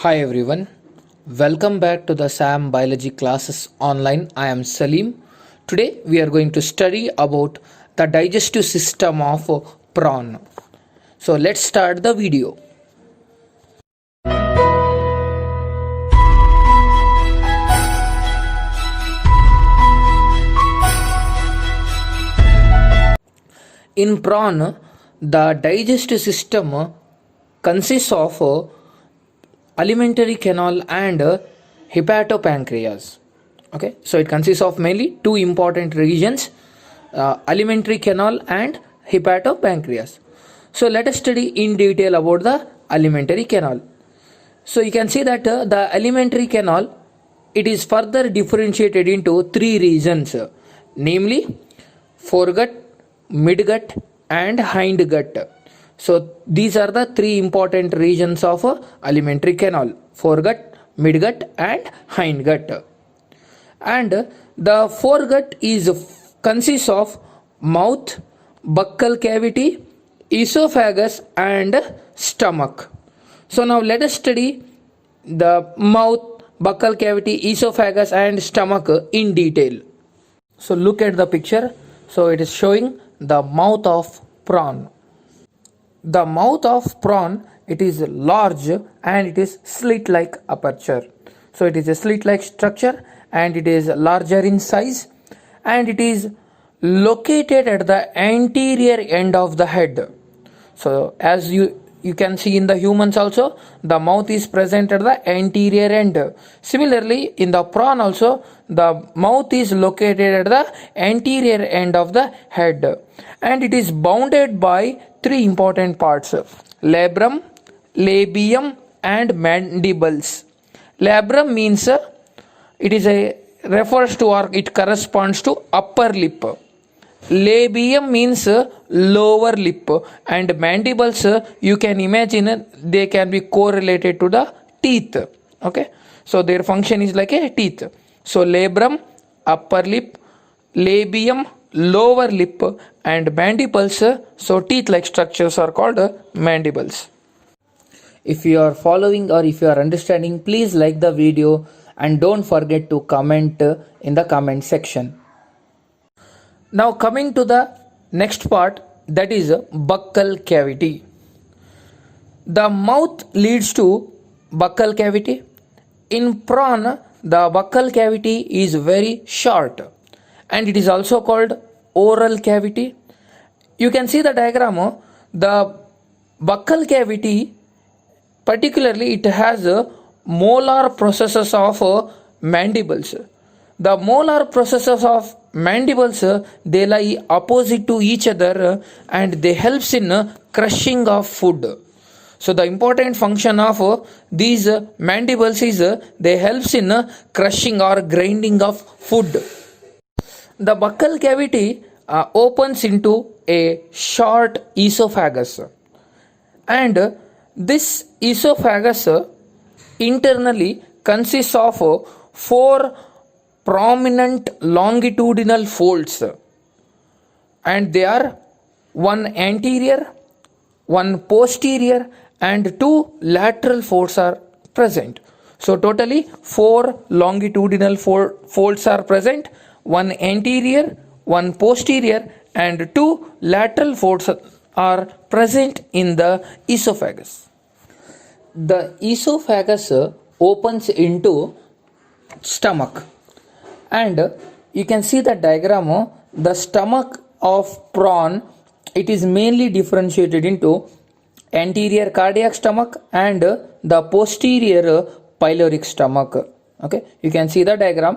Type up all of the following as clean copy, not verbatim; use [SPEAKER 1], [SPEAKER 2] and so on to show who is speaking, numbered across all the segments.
[SPEAKER 1] Hi everyone, welcome back to the SAM Biology classes online. I am Salim. Today we are going to study about the digestive system of prawn. So let's start the video. In prawn, the digestive system consists of alimentary canal and hepatopancreas. Okay, so it consists of mainly two important regions, alimentary canal and hepatopancreas. So let us study in detail about the alimentary canal. So you can see that the alimentary canal, it is further differentiated into three regions, namely foregut, midgut and hindgut. So these are the three important regions of alimentary canal: foregut, midgut and hindgut. And the foregut consists of mouth, buccal cavity, esophagus and stomach. So now let us study the mouth, buccal cavity, esophagus and stomach in detail. So look at the picture. So it is showing the mouth of prawn. The mouth of prawn, it is large and it is slit-like aperture. So it is a slit-like structure and it is larger in size and it is located at the anterior end of the head. So as you can see in the humans also, the mouth is present at the anterior end. Similarly, in the prawn also, the mouth is located at the anterior end of the head and it is bounded by three important parts: labrum, labium and mandibles. Labrum means refers to or it corresponds to upper lip. Labium means lower lip and mandibles, you can imagine they can be correlated to the teeth. Okay, so their function is like a teeth. So labrum, upper lip, labium, lower lip and mandibles, so teeth like structures are called mandibles. If you are following or if you are understanding, please like the video and don't forget to comment in the comment section. Now coming to the next part, that is buccal cavity. The mouth leads to buccal cavity. In prawn, the buccal cavity is very short and it is also called oral cavity. You can see the diagram. The buccal cavity, particularly it has molar processes of mandibles. The molar processes of mandibles, they lie opposite to each other and they helps in crushing of food. So the important function of these mandibles is they helps in crushing or grinding of food. The buccal cavity opens into a short esophagus and this esophagus internally consists of four prominent longitudinal folds and they are one anterior, one posterior and two lateral folds are present. So totally four longitudinal folds are present, one anterior, one posterior and two lateral folds are present in the esophagus. The esophagus opens into stomach and you can see the diagram. The stomach of prawn, it is mainly differentiated into anterior cardiac stomach and the posterior pyloric stomach. Okay, you can see the diagram.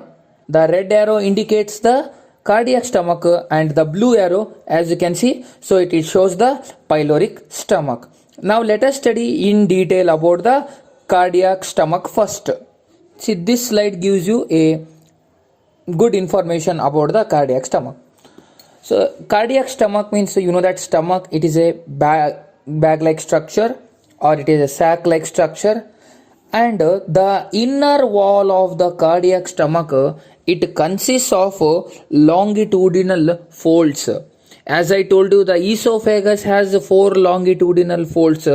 [SPEAKER 1] The red arrow indicates the cardiac stomach and the blue arrow, as you can see, so it shows the pyloric stomach. Now let us study in detail about the cardiac stomach first. See, this slide gives you a good information about the cardiac stomach. So cardiac stomach means, you know that stomach, it is a bag-like structure or it is a sac-like structure and the inner wall of the cardiac stomach, it consists of longitudinal folds As I told you, the esophagus has 4 longitudinal folds.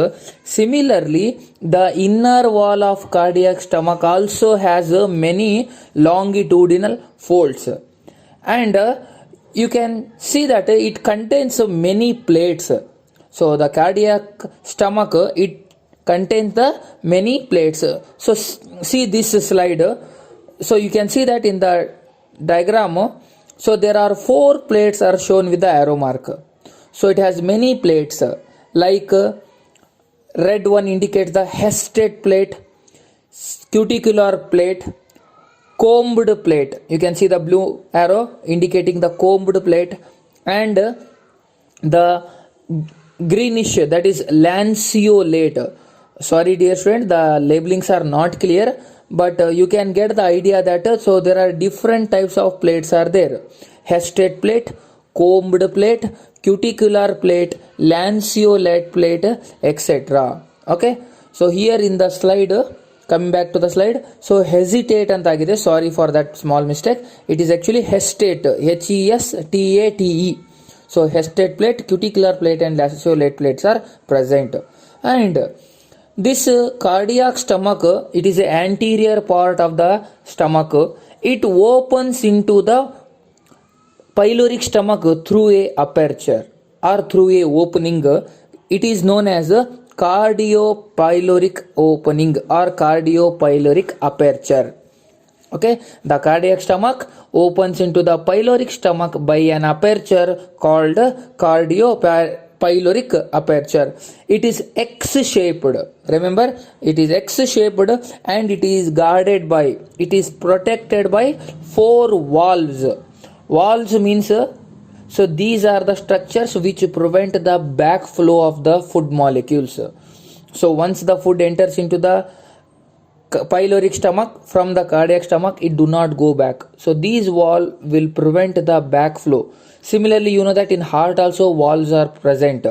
[SPEAKER 1] Similarly, the inner wall of cardiac stomach also has many longitudinal folds. And you can see that it contains many plates. So the cardiac stomach, it contains the many plates. So see this slide. So you can see that in the diagram. So there are 4 plates are shown with the arrow mark. So it has many plates, like red one indicates the Hestet plate, cuticular plate, combed plate. You can see the blue arrow indicating the combed plate, and the greenish, that is lanceolate. Sorry dear student, the labelings are not clear, but you can get the idea that so there are different types of plates are there. Hestet plate, combed plate, cuticular plate, lanceolate plate, etc. Okay, so here in the slide, coming back to the slide, so hesitate antaಗಿದೆ. Sorry for that small mistake. It is actually Hestet, Hestate. So Hestet plate, cuticular plate and lanceolate plates are present. And this cardiac stomach, it is the anterior part of the stomach. It opens into the pyloric stomach through a aperture or through a opening. It is known as a cardiopyloric opening or cardiopyloric aperture. Okay, the cardiac stomach opens into the pyloric stomach by an aperture called cardiopyloric aperture. It is X-shaped. Remember, it is X-shaped and it is guarded by, it is protected by 4 valves. Valves means, so these are the structures which prevent the backflow of the food molecules. So once the food enters into the pyloric stomach from the cardiac stomach, it do not go back. So these valves will prevent the backflow. Similarly, you know that in heart also valves are present.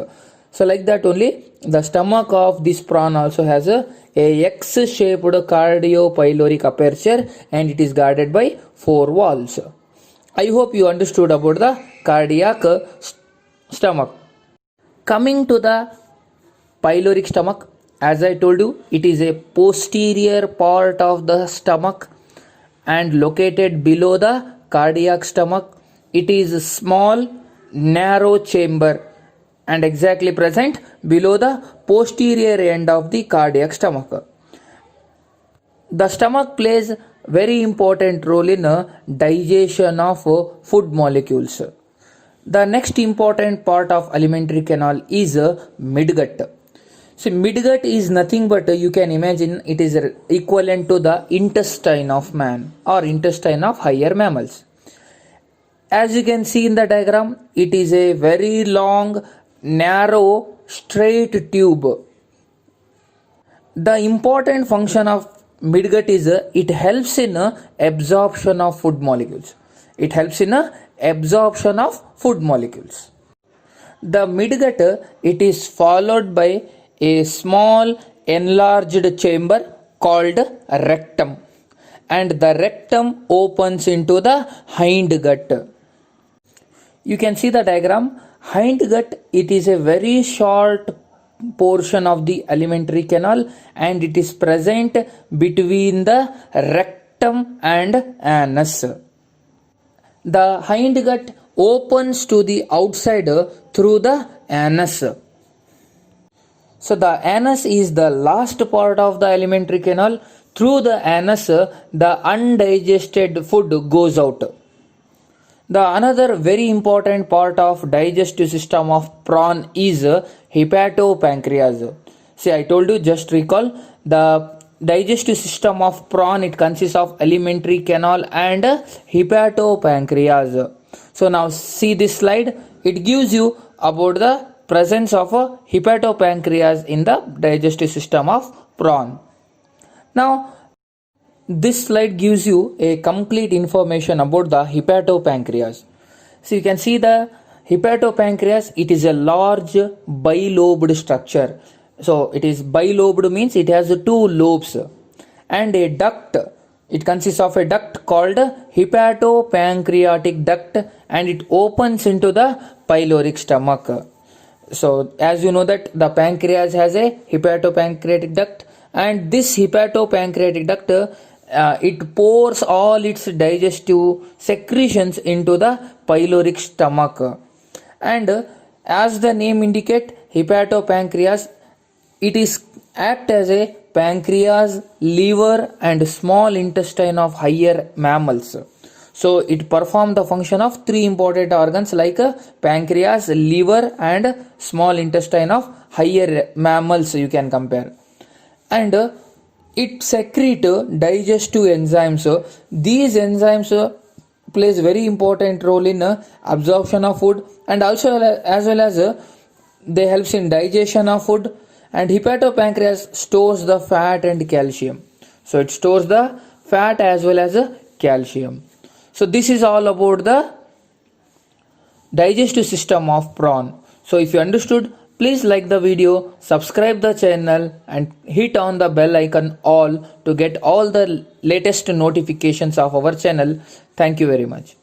[SPEAKER 1] So like that only, the stomach of this prawn also has a X-shaped cardiopyloric aperture and it is guarded by 4 valves. I hope you understood about the cardiac stomach. Coming to the pyloric stomach, as I told you, it is a posterior part of the stomach and located below the cardiac stomach. It is a small, narrow chamber and exactly present below the posterior end of the cardiac stomach. The stomach plays very important role in digestion of food molecules. The next important part of alimentary canal is midgut. So midgut is nothing but you can imagine it is equivalent to the intestine of man or intestine of higher mammals. As you can see in the diagram, it is a very long, narrow, straight tube. The important function of midgut is it helps in absorption of food molecules. It helps in absorption of food molecules. The midgut, it is followed by a small enlarged chamber called rectum, and the rectum opens into the hindgut. You can see the diagram. Hindgut, it is a very short portion of the alimentary canal and it is present between the rectum and anus. The hindgut opens to the outside through the anus. So the anus is the last part of the alimentary canal. Through the anus, the undigested food goes out. The another very important part of digestive system of prawn is hepatopancreas. See, I told you, just recall, the digestive system of prawn, it consists of alimentary canal and hepatopancreas. So now see this slide. It gives you about the presence of a hepatopancreas in the digestive system of prawn. Now this slide gives you a complete information about the hepatopancreas. So you can see the hepatopancreas, it is a large bilobed structure. So it is bilobed means it has 2 lobes and a duct It consists of a duct called hepatopancreatic duct, and it opens into the pyloric stomach. So as you know that the pancreas has a hepatopancreatic duct, and this hepatopancreatic duct it pours all its digestive secretions into the pyloric stomach. And as the name indicate, hepatopancreas, it is act as a pancreas, liver and small intestine of higher mammals. So it perform the function of three important organs like pancreas, liver and small intestine of higher mammals, you can compare. And it secrete digestive enzymes. These enzymes plays very important role in absorption of food, and also as well as they helps in digestion of food. And hepatopancreas stores the fat and calcium. So it stores the fat as well as calcium. So this is all about the digestive system of prawn. So if you understood, please like the video, subscribe the channel and hit on the bell icon all to get all the latest notifications of our channel. Thank you very much.